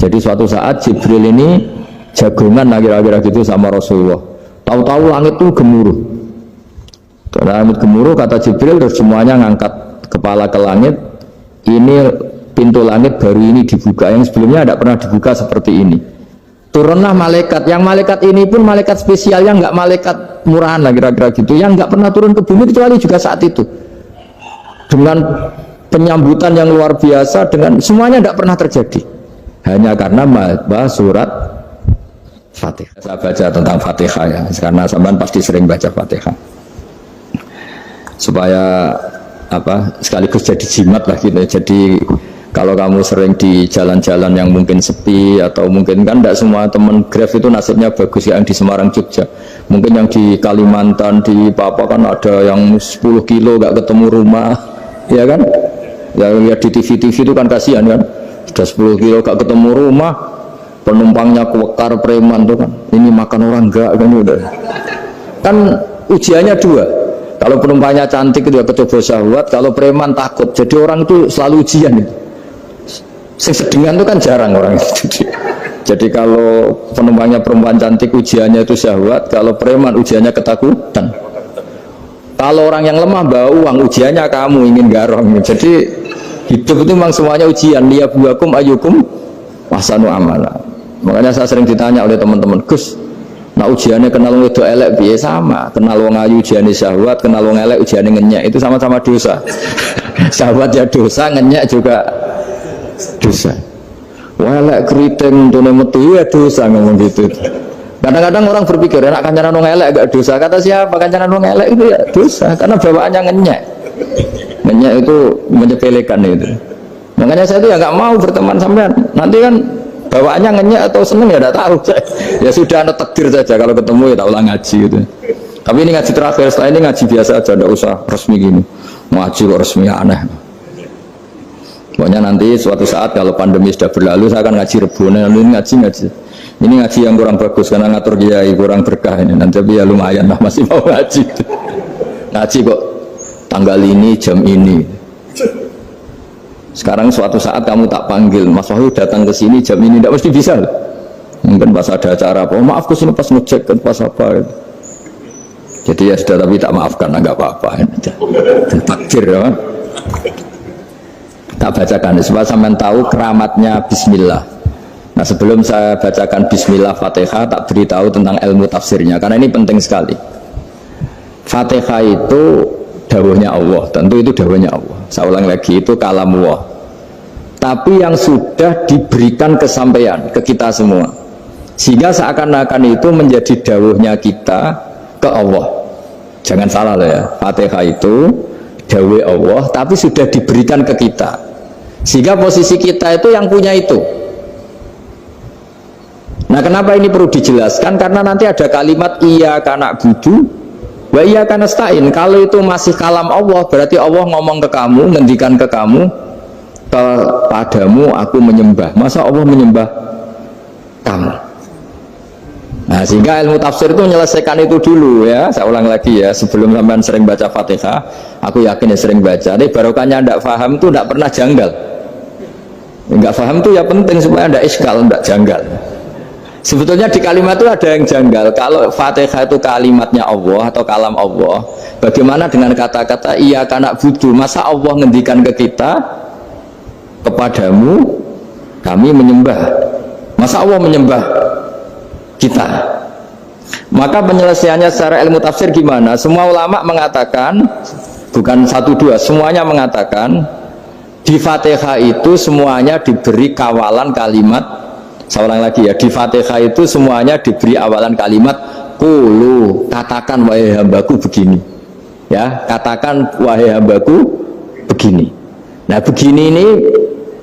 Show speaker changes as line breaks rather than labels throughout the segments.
Jadi suatu saat Jibril ini jagongan kira-kira gitu sama Rasulullah. Tahu-tahu langit itu gemuruh. Langit gemuruh, kata Jibril, terus semuanya ngangkat kepala ke langit. Ini pintu langit baru ini dibuka, yang sebelumnya tidak pernah dibuka seperti ini. Turunlah malaikat, yang malaikat ini pun malaikat spesial, yang nggak malaikat murahan lah kira-kira gitu, yang nggak pernah turun ke bumi kecuali juga saat itu. Dengan penyambutan yang luar biasa, dengan semuanya tidak pernah terjadi. Hanya karena bahas surat Fatihah. Saya baca tentang Fatihah ya, karena sampean pasti sering baca Fatihah. Supaya apa? Sekaligus jadi jimat lah gitu. Jadi kalau kamu sering di jalan-jalan yang mungkin sepi atau mungkin kan tidak semua teman Grab itu nasibnya bagus yang di Semarang Jogja. Mungkin yang di Kalimantan di Papua kan ada yang 10 kilo gak ketemu rumah, ya kan? Yang lihat di TV-TV itu kan kasihan kan? Sudah 10 kilo gak ketemu rumah, penumpangnya kewekar preman tuh kan. Ini makan orang enggak kan udah. Kan ujiannya dua. Kalau penumpangnya cantik itu ya kecoba syahwat, kalau preman takut. Jadi orang itu selalu ujian itu. Sesedingan itu kan jarang orang itu. Jadi kalau penumpangnya perempuan cantik ujiannya itu syahwat, kalau preman ujiannya ketakutan. Kalau orang yang lemah bawa uang ujiannya kamu ingin garong. Jadi hidup itu memang semuanya ujian. Liyabluwakum ayyukum ahsanu amala. Makanya saya sering ditanya oleh teman-teman, Gus, nah ujiannya kenal wong wedok elek piye? Sama, kenal wong ayu ujiannya syahwat, kenal wong elek ujiannya ngenyek, itu sama-sama dosa. Syahwat ya dosa, ngenyek juga dosa. Elek keriting untune metu ya dosa, ngomong gitu. Kadang-kadang orang berpikir enak kancanan wong elek gak dosa. Kata siapa? Kancanan wong elek itu ya dosa karena bawaannya ngenyek. Ngenyek itu menyepelekan itu. Makanya saya itu ya nggak mau berteman sampean. Nanti kan bawaannya ngenyek atau seneng ya tidak tahu. Ya sudah ada takdir saja, kalau ketemu ya tak ulang ngaji gitu. Tapi ini ngaji terakhir, setelah ini ngaji biasa aja, tidak usah resmi gini. Ngaji kok resmi aneh. Pokoknya nanti suatu saat kalau pandemi sudah berlalu saya akan ngaji Rebona, lalu ini ngaji. Ini ngaji yang kurang bagus karena ngatur kiai kurang berkah ini. Nanti tapi ya lumayan lah masih mau ngaji. Ngaji kok tanggal ini jam ini. Sekarang suatu saat kamu tak panggil, Mas Wahyu datang ke sini jam ini, tidak mesti bisa. Mungkin pas ada acara apa, oh, maaf kesini pas ngecek kan pas apa. Jadi ya sudah, tapi tak maafkan, enggak apa-apa. Takdir ya. Tak bacakan supaya sampean tahu keramatnya Bismillah. Nah sebelum saya bacakan Bismillah Fatihah, tak beritahu tentang ilmu tafsirnya karena ini penting sekali. Fatihah itu dawuhnya Allah, tentu itu dawuhnya Allah. Saya ulang lagi, itu kalam Allah. Tapi yang sudah diberikan kesampaian ke kita semua, sehingga seakan-akan itu menjadi dawuhnya kita ke Allah. Jangan salah loh ya, Fatihah itu dawuh Allah, tapi sudah diberikan ke kita, sehingga posisi kita itu yang punya itu. Nah kenapa ini perlu dijelaskan? Karena nanti ada kalimat iyyaka na'budu wa iyyaka nasta'in. Kalau itu masih kalam Allah, berarti Allah ngomong ke kamu, ngendikan ke kamu, kepadamu aku menyembah. Masa Allah menyembah kamu? Nah sehingga ilmu tafsir itu menyelesaikan itu dulu ya. Saya ulang lagi ya, sebelum sampean sering baca Fatihah, aku yakin ya sering baca. Jadi barokahnya tidak paham itu tidak pernah janggal. Enggak paham itu ya penting supaya tidak iskal, tidak janggal. Sebetulnya di kalimat itu ada yang janggal. Kalau Fatihah itu kalimatnya Allah atau kalam Allah, bagaimana dengan kata-kata iyyaka na'budu? Masa Allah ngendikan ke kita, kepadamu kami menyembah? Masa Allah menyembah kita? Maka penyelesaiannya secara ilmu tafsir gimana? Semua ulama mengatakan, bukan satu dua, semuanya mengatakan di Fatihah itu semuanya diberi kawalan kalimat. Saya ulang lagi ya, di Fatihah itu semuanya diberi awalan kalimat qulu, katakan wahai hambaku begini ya, katakan wahai hambaku begini. Nah begini ini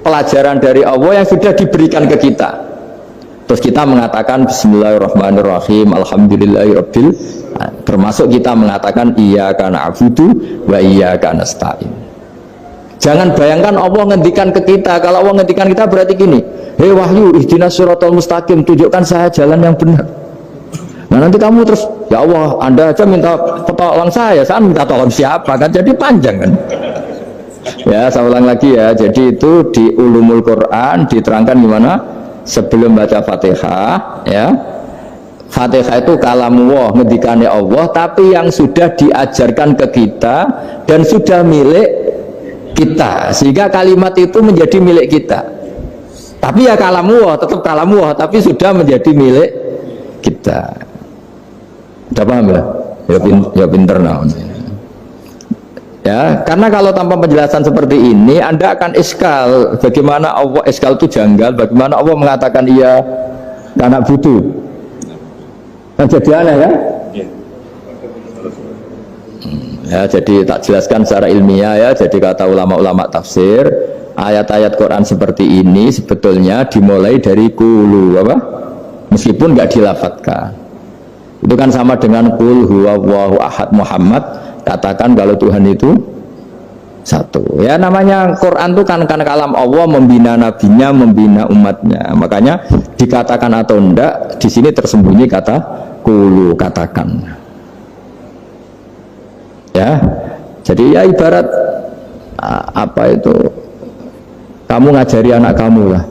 pelajaran dari Allah yang sudah diberikan ke kita. Terus kita mengatakan bismillahirrahmanirrahim, alhamdulillahirabbil, termasuk kita mengatakan iyyaka na'budu wa iyyaka nasta'in. Jangan bayangkan Allah ngendikan ke kita. Kalau Allah ngendikan kita berarti gini, hei wahyu ihdinas siratal mustaqim, tunjukkan saya jalan yang benar. Nah nanti kamu terus, ya Allah Anda aja minta pertolongan saya minta tolong siapa kan, jadi panjang kan. Ya saya ulang lagi ya, jadi itu di ulumul Quran diterangkan gimana sebelum baca Fatihah ya, Fatihah itu kalamullah, ngendikane Allah, tapi yang sudah diajarkan ke kita dan sudah milik kita, sehingga kalimat itu menjadi milik kita. Tapi ya kalamullah, tetap kalamullah, tapi sudah menjadi milik kita. Udah paham ya? Ya pinter nah. Ya, karena kalau tanpa penjelasan seperti ini Anda akan iskal, bagaimana Allah, iskal itu janggal, bagaimana Allah mengatakan iya karena butuh. Kan jadi aneh kan? Ya, jadi tak jelaskan secara ilmiah ya. Jadi kata ulama-ulama tafsir, ayat-ayat Quran seperti ini sebetulnya dimulai dari kulu apa? Meskipun nggak dilafatkan. Itu kan sama dengan qul huwallahu ahad Muhammad, katakan kalau Tuhan itu satu. Ya namanya Quran itu kan kalam Allah, membina nabinya, membina umatnya. Makanya dikatakan atau enggak, di sini tersembunyi kata qulu, katakan. Ya. Jadi ya ibarat apa itu? Kamu ngajari anak kamu lah.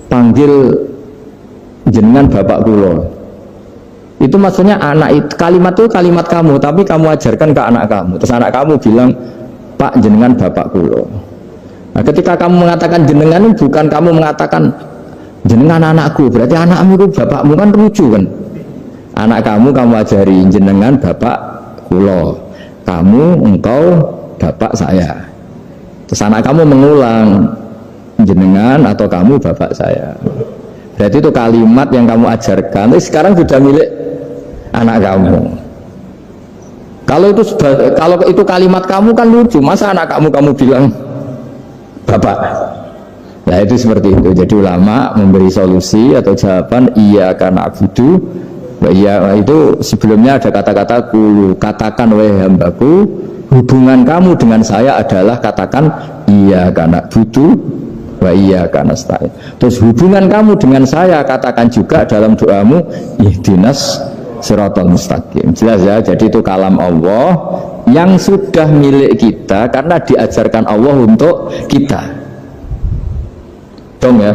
Panggil jenengan bapak kula. Itu maksudnya anak itu, kalimat itu kalimat kamu, tapi kamu ajarkan ke anak kamu. Terus anak kamu bilang, Pak jenengan bapak kulo. Nah, ketika kamu mengatakan jenengan, bukan kamu mengatakan jenengan anakku, berarti anakmu itu bapakmu, kan lucu kan? Anak kamu ajari jenengan bapak kulo, kamu engkau bapak saya. Terus anak kamu mengulang jenengan atau kamu bapak saya. Berarti itu kalimat yang kamu ajarkan, tapi sekarang sudah milik anak kamu. Kalau itu kalimat kamu kan lucu, masa anak kamu bilang bapak? Nah itu seperti itu. Jadi ulama memberi solusi atau jawaban iya karena abudu. Iya itu sebelumnya ada kata-kata kulu, katakan wahai hambaku, hubungan kamu dengan saya adalah katakan iya karena abudu wa iya karena nasta'in. Terus hubungan kamu dengan saya katakan juga dalam doamu ihdinas siratal mustaqim. Jelas ya, jadi itu kalam Allah yang sudah milik kita karena diajarkan Allah untuk kita. Dong ya?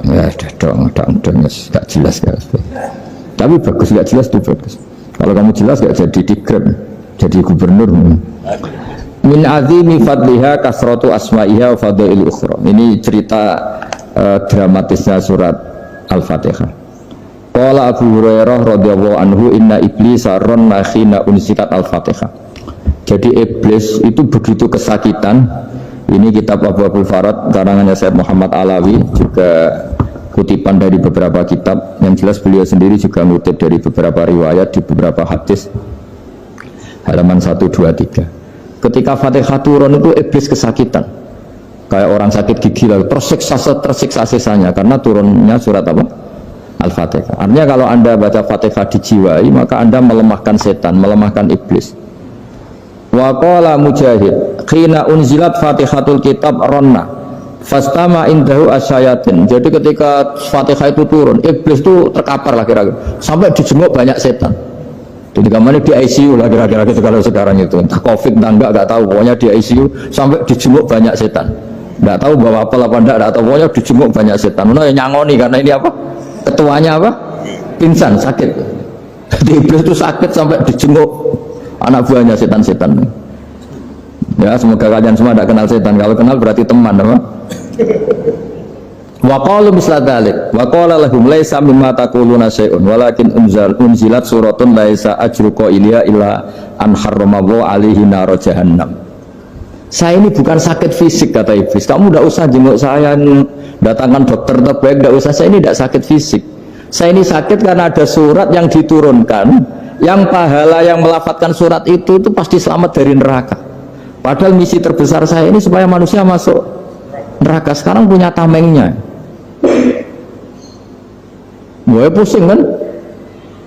Ya udah dong, gak jelas gak. Tapi bagus, gak jelas itu bagus. Kalau kamu jelas gak jadi dikrem, jadi gubernur. Min azimi fadliha kasratu asma'iha wa fadail ukhra. Ini cerita dramatisnya surat Al-Fatihah. Qala Abu Hurairah radhiyallahu anhu inna iblisa ranna khina unsikat Al-Fatihah. Jadi iblis itu begitu kesakitan. Ini kitab Abu Abdul Farad karangannya Syekh Muhammad Alawi, juga kutipan dari beberapa kitab. Yang jelas beliau sendiri juga ngutip dari beberapa riwayat di beberapa hadis. Halaman 1, 2, 3. Ketika Fatihah turun itu iblis kesakitan, kayak orang sakit gigi lalu tersiksa sisanya karena turunnya surat apa? Al-Fatihah. Artinya kalau Anda baca Fatihah dijiwai, maka Anda melemahkan setan, melemahkan iblis. Wa qala Mujahid khina unzilat Fatihatul kitab ronna fastama indahu asyayatin. Jadi ketika Fatihah itu turun, iblis itu terkapar lah kira-kira, sampai dijenguk banyak setan. Jadi kemana di ICU lah kira-kira gitu kalau sekarang itu, entah COVID entah enggak tahu, pokoknya di ICU sampai dijenguk banyak setan. Enggak tahu bawa apa enggak tahu, pokoknya dijenguk banyak setan. Mana yang nyangoni karena ini apa? Ketuanya apa? Pingsan, sakit. Jadi iblis itu sakit sampai dijenguk anak buahnya setan-setan. Ya semoga kalian semua tidak kenal setan. Kalau kenal berarti teman, apa? Wa qalu misla dzalik wa qala lahum laisa mimma taquluna syai'un walakin unzilat suratun laisa ajruqa ilaiha illa an harramallahu alaihi nar jahannam. Saya ini bukan sakit fisik kata iblis. Kamu tidak usah jenguk saya, datangkan dokter terbaik, tidak usah. Saya ini tidak sakit fisik. Saya ini sakit karena ada surat yang diturunkan, yang pahala yang melafatkan surat itu pasti selamat dari neraka. Padahal misi terbesar saya ini supaya manusia masuk neraka. Sekarang punya tamengnya. Gue pusing kan?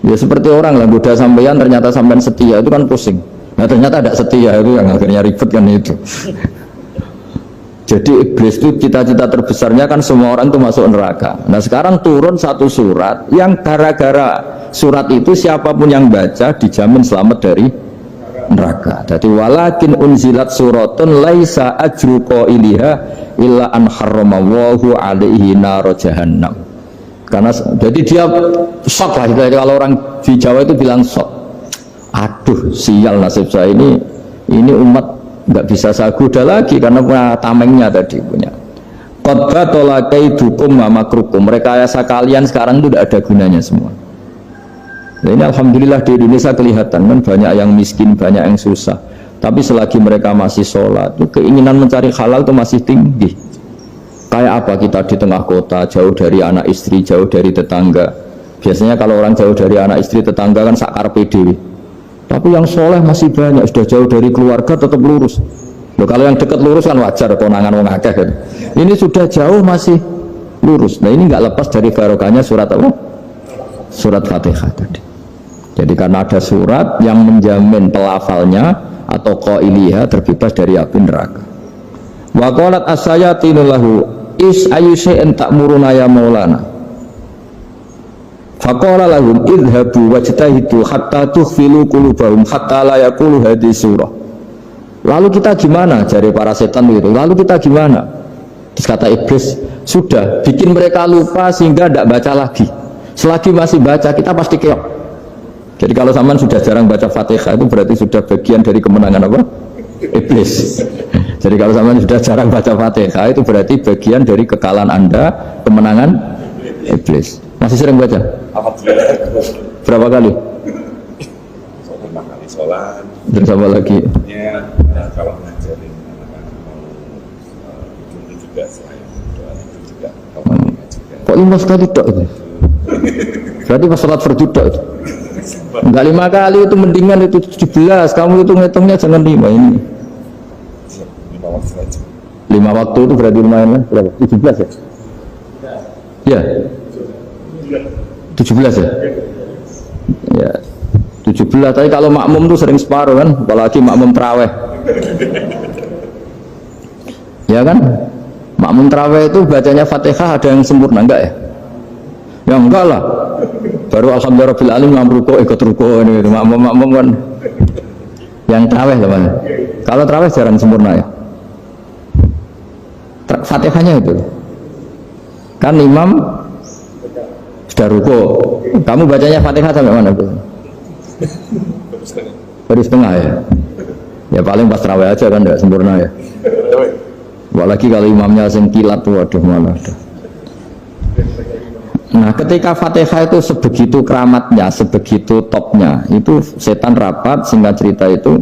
Ya seperti orang lah, goda sampeyan ternyata sampean setia, itu kan pusing. Nah ternyata tidak setia, itu yang akhirnya ribet kan itu. Jadi iblis itu cita-cita terbesarnya kan semua orang itu masuk neraka. Nah sekarang turun satu surat yang gara-gara surat itu siapapun yang baca dijamin selamat dari neraka. Jadi walakin unzilat suratun laisa ajru qailiha illa an harramallahu alaihi nar jahannam. Karena jadi dia shock lah, kalau orang di Jawa itu bilang shock. Aduh, sial nasib saya ini umat nggak bisa saya goda lagi karena punya tamengnya tadi punya. Qad batala kaidukum wa makrukum. Rekayasa kalian sekarang itu tidak ada gunanya semua. Nah, ini alhamdulillah di Indonesia kelihatan kan banyak yang miskin, banyak yang susah. Tapi selagi mereka masih sholat, itu keinginan mencari halal itu masih tinggi. Kayak apa kita di tengah kota, jauh dari anak istri, jauh dari tetangga. Biasanya kalau orang jauh dari anak istri, tetangga kan sakar PDW. Tapi yang soleh masih banyak, sudah jauh dari keluarga tetap lurus. Loh, kalau yang dekat lurus kan wajar, konangan wong akeh kan. Ini sudah jauh masih lurus. Nah ini nggak lepas dari barokahnya surat apa? Surat Fatihah tadi. Jadi karena ada surat yang menjamin pelafalnya atau qailiha terbebas dari api neraka. Wa qalat as-sayatinu lahu is ayu syai'in ta'muruna ya maulana. Faqala lahum idhabu wajtahidu hatta tukhfilu qulubahum hatta la yaqulu hadhihi surah. Lalu kita gimana, jari para setan itu? Lalu kita gimana? Terus kata iblis, sudah bikin mereka lupa sehingga tidak baca lagi. Selagi masih baca kita pasti keok. Jadi kalau sampean sudah jarang baca Fatihah itu berarti sudah bagian dari kemenangan apa? Iblis. Jadi kalau sampean sudah jarang baca Fatihah itu berarti bagian dari kekalahan Anda, kemenangan iblis. Masih sering baca? Berapa kali?
5 kali sholat.
Dan sama lagi?
Ya, kalau ngajarin anak-anak mau itu juga selain doa itu juga kawannya juga.
Kok 5 kali tok itu? Berarti pas sholat fardu tok itu? Enggak 5 kali itu mendingan itu 17. Kamu itu ngitungnya jangan 5 ini.
5 waktu aja.
5 waktu itu berarti lumayan kan? Berapa? 17 ya? Iya. 17 ya? Ya. 17, tapi kalau makmum tuh sering separuh kan, apalagi makmum terawih. Ya kan? Makmum terawih itu bacanya Fatihah ada yang sempurna enggak ya? Ya enggak lah. Baru alhamdulillah alim ruko ikut ruko ini makmum kan. Yang terawih teman. Kalau terawih jarang sempurna ya. Fatihahnya itu. Kan imam sudah ruko. Kamu bacanya Fatihah sampai mana tuh? Baru setengah ya. Ya paling pas terawih aja kan enggak sempurna ya. Apalagi kalau imamnya sing kilat tuh waduh malah. Nah ketika Fatihah itu sebegitu keramatnya, sebegitu topnya, itu setan rapat, singkat cerita itu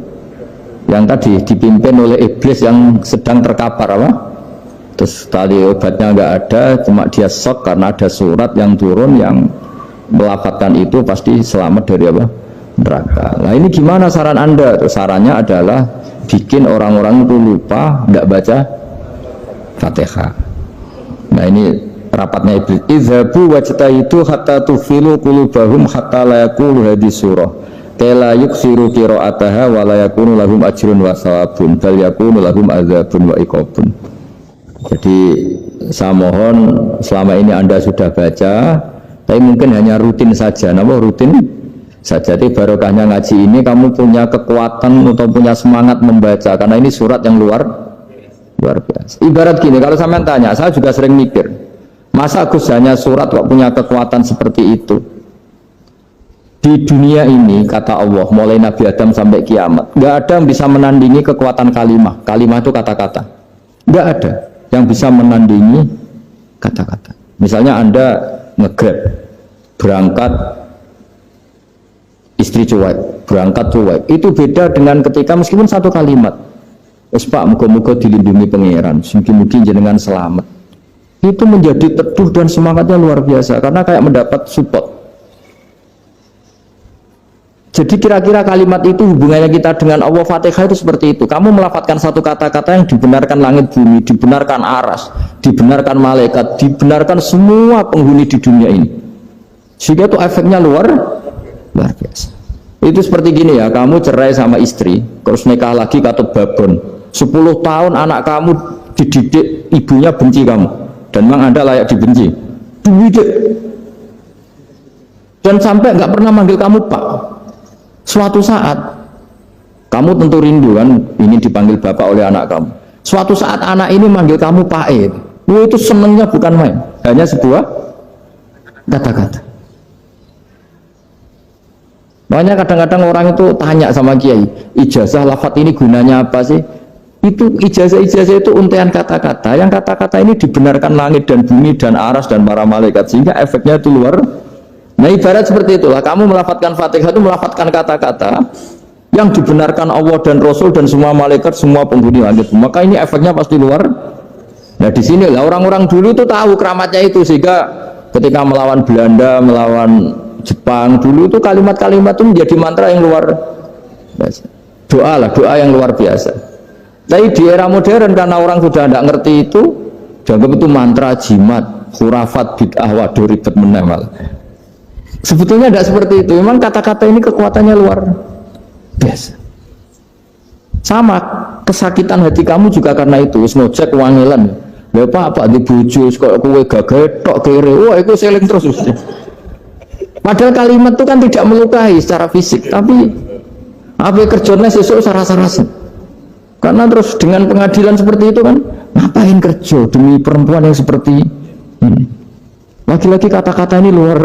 yang tadi dipimpin oleh iblis yang sedang terkapar apa? Terus tali obatnya nggak ada, cuma dia shock karena ada surat yang turun yang melafatkan itu pasti selamat dari apa? Neraka. Nah ini gimana saran Anda? Sarannya adalah bikin orang-orang itu lupa, nggak baca Fatihah. Nah ini rapatnya iblis. Izhabu wajtahidu hatta tufilu qulubahum hatta la yaqulu hadhihi surah. Kala yuksiru qira'ataha wa la yakunu lahum ajrun wa thawabun bal yakunu lahum adzabun wa iqabun. Jadi saya mohon selama ini Anda sudah baca, tapi mungkin hanya rutin saja. Nama rutin saja. Jadi barokahnya ngaji ini kamu punya kekuatan atau punya semangat membaca karena ini surat yang luar biasa. Ibarat gini, kalau sampean tanya, saya juga sering mikir, masa Gus hanya surat kok punya kekuatan seperti itu? Di dunia ini kata Allah, mulai Nabi Adam sampai kiamat, nggak ada yang bisa menandingi kekuatan kalimah. Kalimah itu kata-kata. Nggak ada yang bisa menandingi kata-kata. Misalnya Anda nge-grab, berangkat istri cuek, berangkat cuek. Itu beda dengan ketika meskipun satu kalimat. Wes Pak, muga-muga dilindungi pangeran, mungkin jenengan selamat. Itu menjadi teduh dan semangatnya luar biasa karena kayak mendapat support. Jadi kira-kira kalimat itu hubungannya kita dengan Allah, Fatihah itu seperti itu. Kamu melafadzkan satu kata-kata yang dibenarkan langit bumi, dibenarkan aras, dibenarkan malaikat, dibenarkan semua penghuni di dunia ini. Sehingga itu efeknya luar biasa. Itu seperti gini ya, kamu cerai sama istri, terus nikah lagi katut babon. 10 tahun anak kamu dididik, ibunya benci kamu, dan memang Anda layak dibenci. Dididik. Dan sampai nggak pernah manggil kamu Pak. Suatu saat Kamu tentu rindu kan ingin dipanggil bapak oleh anak kamu. Suatu saat anak ini manggil kamu Pak E. Itu senengnya bukan main, hanya sebuah kata-kata. Makanya kadang-kadang orang itu tanya sama kiai, ijazah lafadz ini gunanya apa sih? Itu ijazah-ijazah itu untean kata-kata. Yang kata-kata ini dibenarkan langit dan bumi dan aras dan para malaikat, sehingga efeknya itu luar. Nah ibarat seperti itulah, kamu melafadzkan Fatihah itu melafadzkan kata-kata yang dibenarkan Allah dan Rasul dan semua malaikat, semua penghuni langit. Maka ini efeknya pasti luar. Nah di sini lah orang-orang dulu itu tahu keramatnya itu, sehingga ketika melawan Belanda, melawan Jepang dulu itu kalimat-kalimat itu menjadi mantra yang luar biasa. Doa lah, doa yang luar biasa. Tapi di era modern karena orang sudah tidak ngerti itu, dianggap itu mantra, jimat, khurafat, bid'ah, waduh ribet meneh malah. Sebetulnya tidak seperti itu. Memang kata-kata ini kekuatannya luar biasa. Sama kesakitan hati kamu juga karena itu. Ngojek wangilan. Bapak apa di bojo kok kowe gagah tok kere. Wah, itu seling terus. Padahal kalimat itu kan tidak melukai secara fisik, tapi apa kerjanya sesuk sarasa-rasa. Karena terus dengan pengadilan seperti itu kan, ngapain kerja demi perempuan yang seperti ini? Lagi-lagi kata-kata ini luar.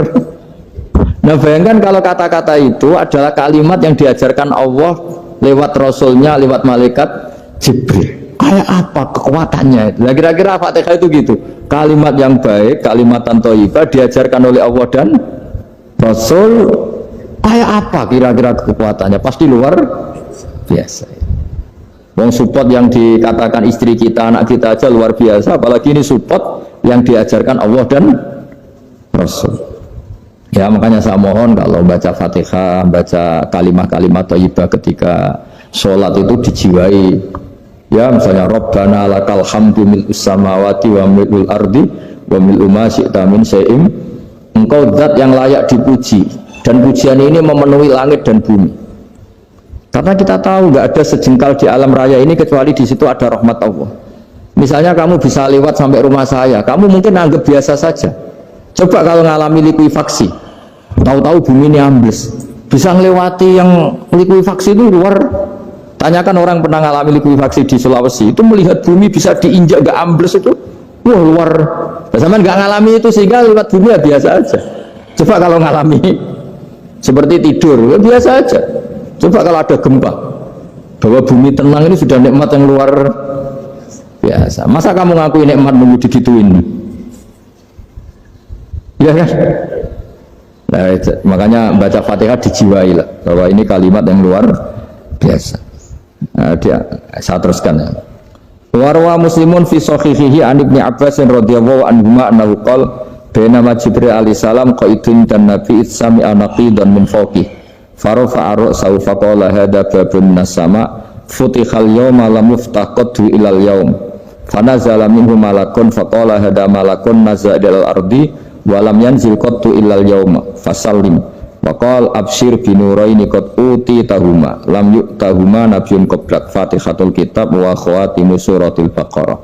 Nah bayangkan kalau kata-kata itu adalah kalimat yang diajarkan Allah lewat Rasulnya, lewat malaikat Jibril. Kayak apa kekuatannya itu? Nah, kira-kira Fatihah itu gitu. Kalimat yang baik, kalimatan thayyibah diajarkan oleh Allah dan Rasul. Kayak apa kira-kira kekuatannya? Pasti luar biasa. Wong support yang dikatakan istri kita, anak kita aja luar biasa, apalagi ini support yang diajarkan Allah dan Rasul. Ya makanya saya mohon kalau baca Fatihah, baca kalimat-kalimat thayyibah ketika sholat itu dijiwai. Ya misalnya Rabbana lakal hamdu mil'us samawati wa mil'ul ardi wa mil'u ma syi'ta min syai'in. Engkau zat yang layak dipuji, dan pujian ini memenuhi langit dan bumi. Karena kita tahu nggak ada sejengkal di alam raya ini kecuali di situ ada rahmat Allah. Misalnya kamu bisa lewat sampai rumah saya, kamu mungkin anggap biasa saja. Coba kalau ngalami likuifaksi, tahu-tahu bumi ini ambles, bisa ngelewati yang likuifaksi itu luar. Tanyakan orang pernah ngalami likuifaksi di Sulawesi, itu melihat bumi bisa diinjak nggak ambles itu, wah luar. Sama nggak ngalami itu sehingga lewat bumi ya biasa aja. Coba kalau ngalami seperti tidur, ya biasa aja. Coba kalau ada gempa, bahwa bumi tenang ini sudah nikmat yang luar biasa. Masa kamu ngakui nikmat nunggu digituin? Ya kan? Nah, makanya baca Fatihah dijiwai lah, bahwa ini kalimat yang luar biasa. Nah, saya teruskan ya. Warwa Muslimun fi sahihihi an Ibnu Abbas radhiyallahu anhuma annahu qala bainama Jibril alaihi salam qaidun dan Nabi sami'a naqidan min fawqih farafa'a ra'sahu faqala hadza babun nas-sama' futihal yawma lam yuftah qaddu ilal yawm fanazala minhu malakun faqala hadza malakun nazala ilal ardi wa lam yanzil qaddu ilal yawma fasallim waqal absyir binuraini qad uti tahuma lam yu'tahuma nabiyyun qablak Fatihatul kitab wa khawatimu suratul Baqarah.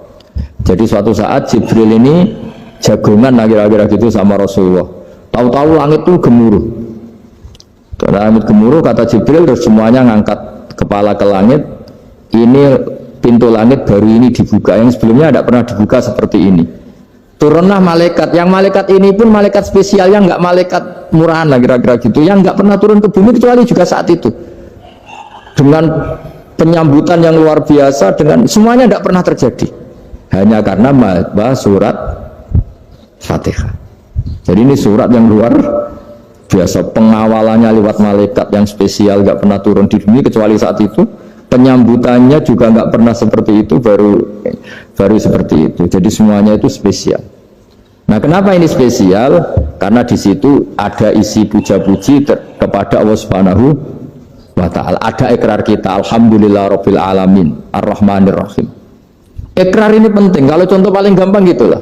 Jadi suatu saat Jibril ini jagongan kira-kira gitu sama Rasulullah. Tahu-tahu langit itu gemuruh. Karena langit gemuruh kata Jibril terus semuanya ngangkat kepala ke langit. Ini pintu langit baru ini dibuka, yang sebelumnya tidak pernah dibuka seperti ini. Turunlah malaikat, yang malaikat ini pun malaikat spesial, yang nggak malaikat murahan lah kira-kira gitu, yang nggak pernah turun ke bumi kecuali juga saat itu dengan penyambutan yang luar biasa, dengan semuanya tidak pernah terjadi hanya karena bahas surat Fatihah. Jadi ini surat yang luar biasa, pengawalannya lewat malaikat yang spesial, nggak pernah turun di bumi kecuali saat itu, penyambutannya juga nggak pernah seperti itu, baru seperti itu. Jadi semuanya itu spesial. Nah kenapa ini spesial? Karena di situ ada isi puja-puji kepada Allah Subhanahu wa Ta'ala. Ada ikrar kita, Alhamdulillah Rabbil Alamin Ar-Rahmanir Rahim. Ikrar ini penting. Kalau contoh paling gampang gitulah,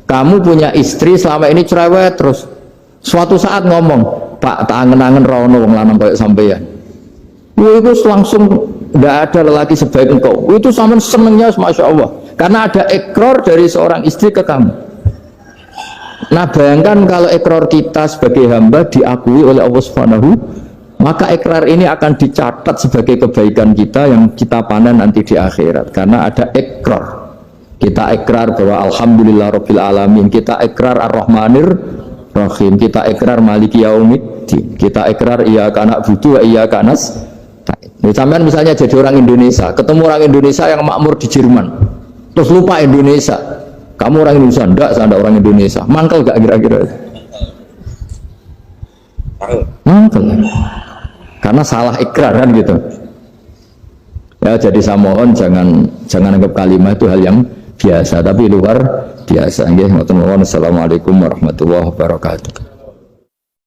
kamu punya istri selama ini cerewet terus, suatu saat ngomong, Pak tak angen-angen rono wong lanang kayak sampeyan. Itu langsung tidak ada lelaki sebaik engkau. Itu sama senengnya, masya Allah, karena ada ikrar dari seorang istri ke kamu. Nah bayangkan kalau ikrar kita sebagai hamba diakui oleh Allah Subhanahu maka ikrar ini akan dicatat sebagai kebaikan kita yang kita panen nanti di akhirat, karena ada ikrar. Kita ikrar bahwa alhamdulillah rabbil alamin, kita ikrar ar-rahmanir rahim, kita ikrar maliki yaumiddin, kita ikrar iyyaka na'budu wa iyyaka nasta'in. Sampean misalnya jadi orang Indonesia, ketemu orang Indonesia yang makmur di Jerman, terus lupa Indonesia. Kamu orang Indonesia? Enggak, saya ada orang Indonesia. Mangkel gak kira-kira? Mangkel. Karena salah ikrar kan gitu. Ya, jadi saya mohon jangan anggap kalimat itu hal yang biasa, tapi luar biasa. Nggih, ngoten mawon. Assalamualaikum warahmatullahi wabarakatuh.